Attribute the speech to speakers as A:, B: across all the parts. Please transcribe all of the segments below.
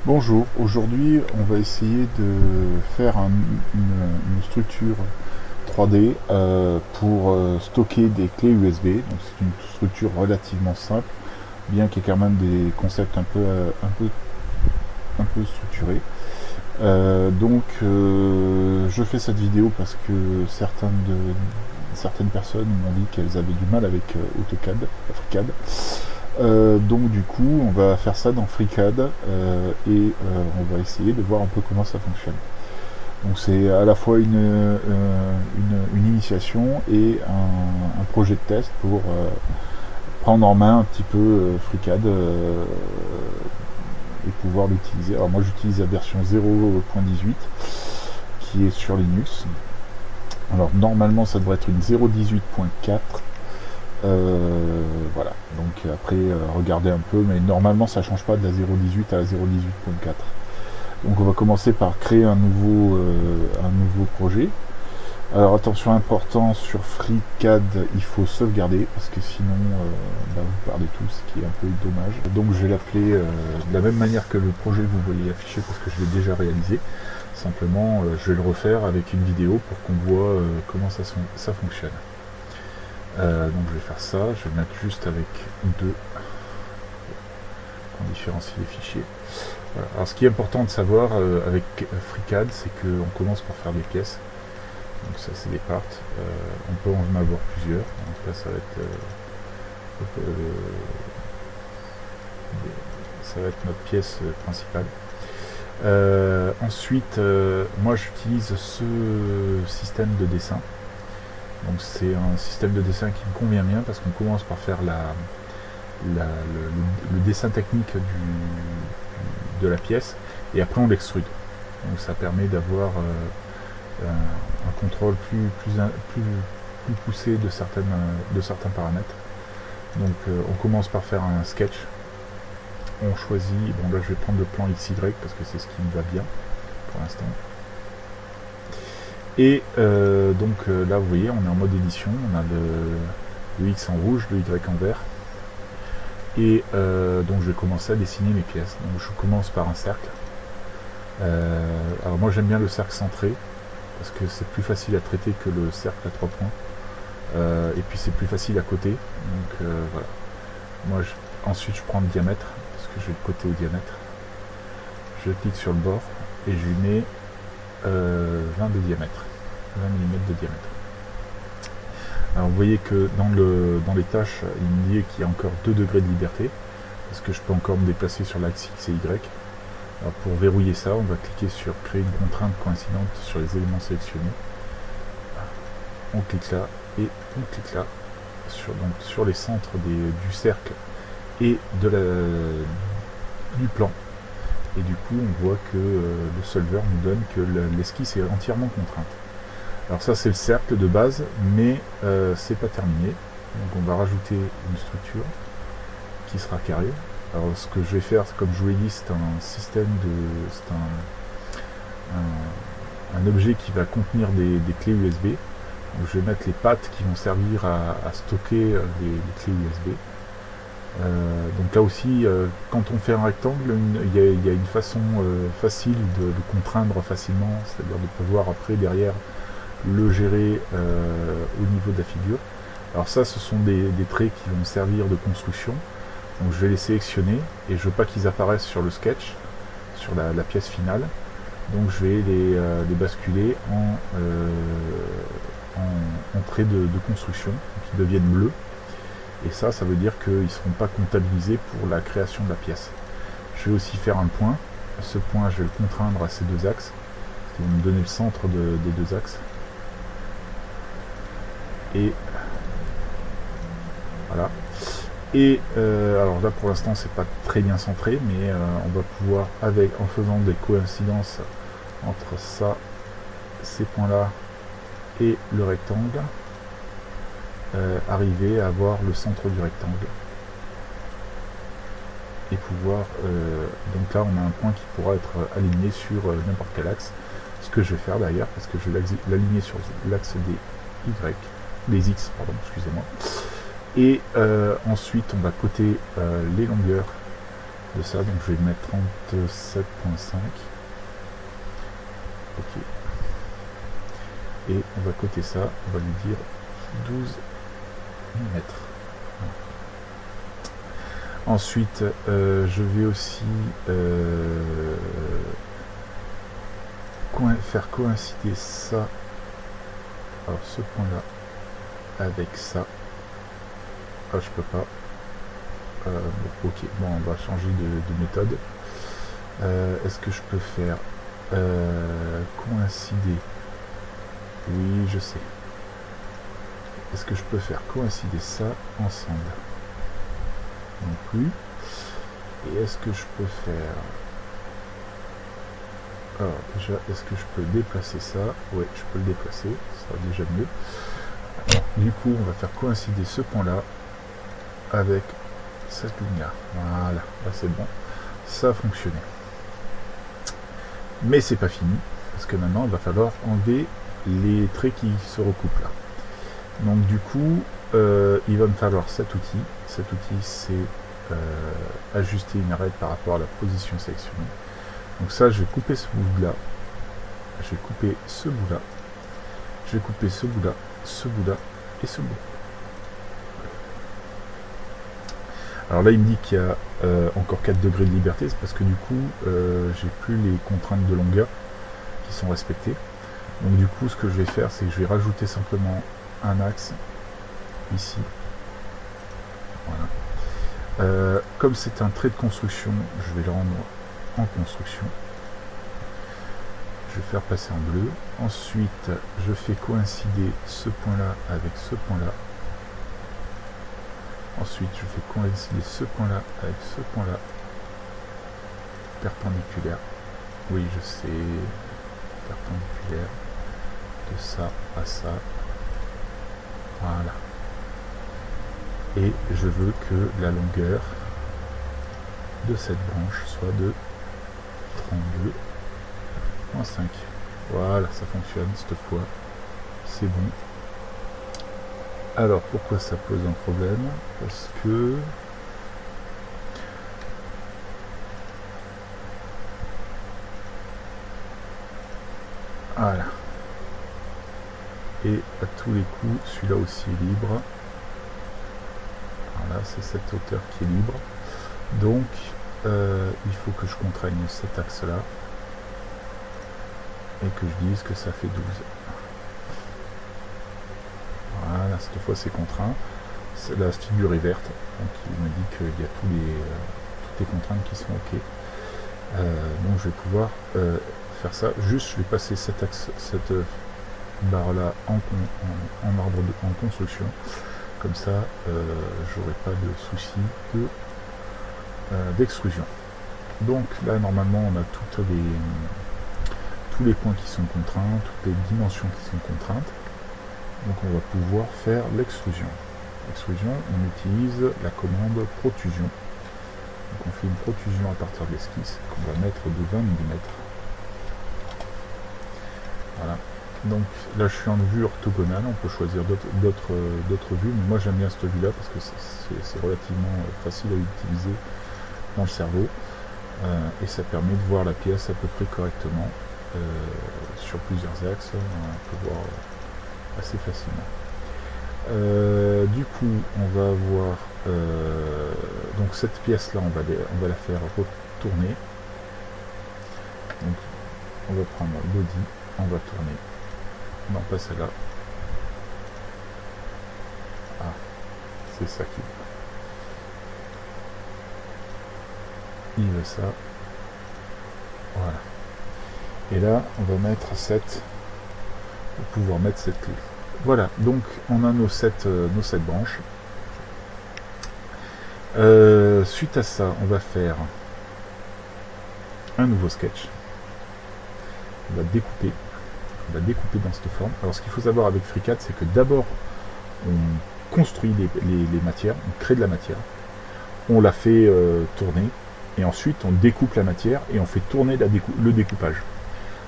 A: Bonjour, aujourd'hui on va essayer de faire une structure 3D pour stocker des clés USB. Donc c'est une structure relativement simple, bien qu'il y ait quand même des concepts un peu structurés. Je fais cette vidéo parce que certaines personnes m'ont dit qu'elles avaient du mal avec AutoCAD, FreeCAD. Donc du coup on va faire ça dans FreeCAD on va essayer de voir un peu comment ça fonctionne. Donc c'est à la fois une initiation et un projet de test pour prendre en main un petit peu FreeCAD et pouvoir l'utiliser. Alors moi j'utilise la version 0.18 qui est sur Linux. Alors normalement ça devrait être une 0.18.4. Voilà, donc après regardez un peu, mais normalement ça change pas de la 0.18 à la 0.18.4. Donc on va commencer par créer un nouveau projet. Alors attention important, sur FreeCAD il faut sauvegarder parce que sinon vous perdez tout, ce qui est un peu dommage. Donc je vais l'appeler de la même manière que le projet que vous voyez affiché parce que je l'ai déjà réalisé. Simplement je vais le refaire avec une vidéo pour qu'on voit comment ça fonctionne. Donc je vais faire ça, je vais mettre juste avec deux pour différencier les fichiers. Voilà. Alors ce qui est important de savoir avec FreeCAD, c'est qu'on commence par faire des pièces. Donc ça c'est des parts. On peut en avoir plusieurs. En tout cas ça va être notre pièce principale. Ensuite, moi j'utilise ce système de dessin. Donc c'est un système de dessin qui me convient bien parce qu'on commence par faire le dessin technique de la pièce et après on l'extrude. Donc ça permet d'avoir un contrôle plus poussé de certains paramètres. Donc on commence par faire un sketch. On choisit, bon là je vais prendre le plan XY parce que c'est ce qui me va bien pour l'instant. Et là vous voyez on est en mode édition, on a le X en rouge, le Y en vert. Et donc je vais commencer à dessiner mes pièces. Donc je commence par un cercle. Alors moi j'aime bien le cercle centré parce que c'est plus facile à traiter que le cercle à 3 points. Et puis c'est plus facile à côté. Donc voilà. Moi ensuite je prends le diamètre parce que j'ai le côté au diamètre. Je clique sur le bord et je lui mets 20 de diamètre, 20 mm de diamètre. Alors vous voyez que dans les tâches, il me dit qu'il y a encore 2 degrés de liberté, parce que je peux encore me déplacer sur l'axe X et Y. Alors pour verrouiller ça, on va cliquer sur créer une contrainte coïncidente sur les éléments sélectionnés. On clique là et on clique là, sur les centres du cercle et du plan. Et du coup on voit que le solver nous donne que l'esquisse est entièrement contrainte. Alors ça c'est le cercle de base, mais c'est pas terminé. Donc on va rajouter une structure qui sera carrée. Alors ce que je vais faire, comme je vous l'ai dit, c'est un système un objet qui va contenir des clés USB. Donc je vais mettre les pattes qui vont servir à stocker les clés USB. Donc là aussi, quand on fait un rectangle, il y a une façon facile de contraindre facilement, c'est-à-dire de pouvoir après derrière le gérer au niveau de la figure. Alors ça, ce sont des traits qui vont me servir de construction. Donc je vais les sélectionner et je veux pas qu'ils apparaissent sur le sketch, sur la pièce finale. Donc je vais les basculer en traits de construction, qui deviennent bleus. Et ça veut dire qu'ils ne seront pas comptabilisés pour la création de la pièce. Je vais aussi faire un point. Ce point, je vais le contraindre à ces deux axes, qui vont me donner le centre des deux axes. Et voilà. Et alors là pour l'instant c'est pas très bien centré, mais on va pouvoir, en faisant des coïncidences entre ces points là et le rectangle, arriver à avoir le centre du rectangle et pouvoir donc là on a un point qui pourra être aligné sur n'importe quel axe, ce que je vais faire d'ailleurs parce que je vais l'aligner sur l'axe des X, pardon, excusez-moi. Et ensuite on va coter les longueurs de ça, donc je vais mettre 37.5. Ok. Et on va coter ça, on va lui dire 12 mm. Ensuite, je vais aussi faire coïncider ça, alors ce point là avec ça. Ah, je peux pas. Bon, ok, bon, on va changer de méthode. Est-ce que je peux faire coïncider? Oui, je sais. Est-ce que je peux faire coïncider ça ensemble? Non plus. Et est-ce que je peux faire... Alors déjà, est-ce que je peux déplacer ça? Oui, je peux le déplacer, ça sera déjà mieux. Alors, du coup, on va faire coïncider ce point-là avec cette ligne-là. Voilà, là c'est bon. Ça a fonctionné. Mais c'est pas fini, parce que maintenant, il va falloir enlever les traits qui se recoupent là. Donc du coup, il va me falloir cet outil. Cet outil, c'est ajuster une arête par rapport à la position sélectionnée. Donc ça, je vais couper ce bout-là. Je vais couper ce bout-là. Je vais couper ce bout-là, ce bout-là et ce bout. Alors là, il me dit qu'il y a encore 4 degrés de liberté. C'est parce que du coup, j'ai plus les contraintes de longueur qui sont respectées. Donc du coup, ce que je vais faire, c'est que je vais rajouter simplement un axe ici. Voilà. Comme c'est un trait de construction, je vais le rendre en construction. Je vais faire passer en bleu. Ensuite, je fais coïncider ce point-là avec ce point-là. Ensuite, je fais coïncider ce point-là avec ce point-là. Perpendiculaire. Oui, je sais. Perpendiculaire. De ça à ça. Voilà. Et je veux que la longueur de cette branche soit de 32.5. Voilà, ça fonctionne cette fois. C'est bon. Alors, pourquoi ça pose un problème? Parce que... Voilà. Et à tous les coups, celui-là aussi est libre. Voilà, c'est cette hauteur qui est libre. Donc, il faut que je contraigne cet axe-là. Et que je dise que ça fait 12. Voilà, cette fois c'est contraint. La figure est verte, donc il me dit qu'il y a toutes les contraintes qui sont ok. Donc je vais pouvoir faire ça. Juste, je vais passer cette barre là en marbre en construction. Comme ça, j'aurai pas de souci d'extrusion. Donc là, normalement, on a tous les points qui sont contraints, toutes les dimensions qui sont contraintes. Donc on va pouvoir faire l'extrusion. L'extrusion, on utilise la commande protrusion. Donc on fait une protrusion à partir de l'esquisse qu'on va mettre de 20 mm. Voilà. Donc là je suis en vue orthogonale, on peut choisir d'autres vues, mais moi j'aime bien cette vue là parce que c'est relativement facile à utiliser dans le cerveau et ça permet de voir la pièce à peu près correctement sur plusieurs axes, on peut voir assez facilement. Du coup, on va avoir donc cette pièce là, on va la faire retourner. Donc, on va prendre body, on va tourner. Non, pas celle-là. Ah, c'est ça qui. Il veut ça. Voilà. Et là, on va mettre cette pour pouvoir mettre cette clé. Voilà, donc on a nos 7 branches. Suite à ça, on va faire un nouveau sketch. On va découper dans cette forme. Alors ce qu'il faut savoir avec FreeCAD, c'est que d'abord on construit les matières, on crée de la matière, on la fait tourner, et ensuite on découpe la matière et on fait tourner le découpage.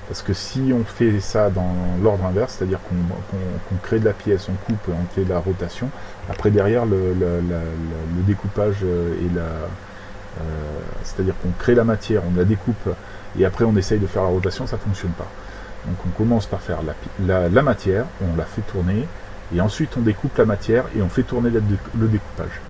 A: Parce que si on fait ça dans l'ordre inverse, c'est-à-dire qu'on crée de la pièce, on coupe, on fait de la rotation, après derrière le découpage et C'est-à-dire qu'on crée la matière, on la découpe, et après on essaye de faire la rotation, ça ne fonctionne pas. Donc on commence par faire la matière, on la fait tourner, et ensuite on découpe la matière et on fait tourner le découpage.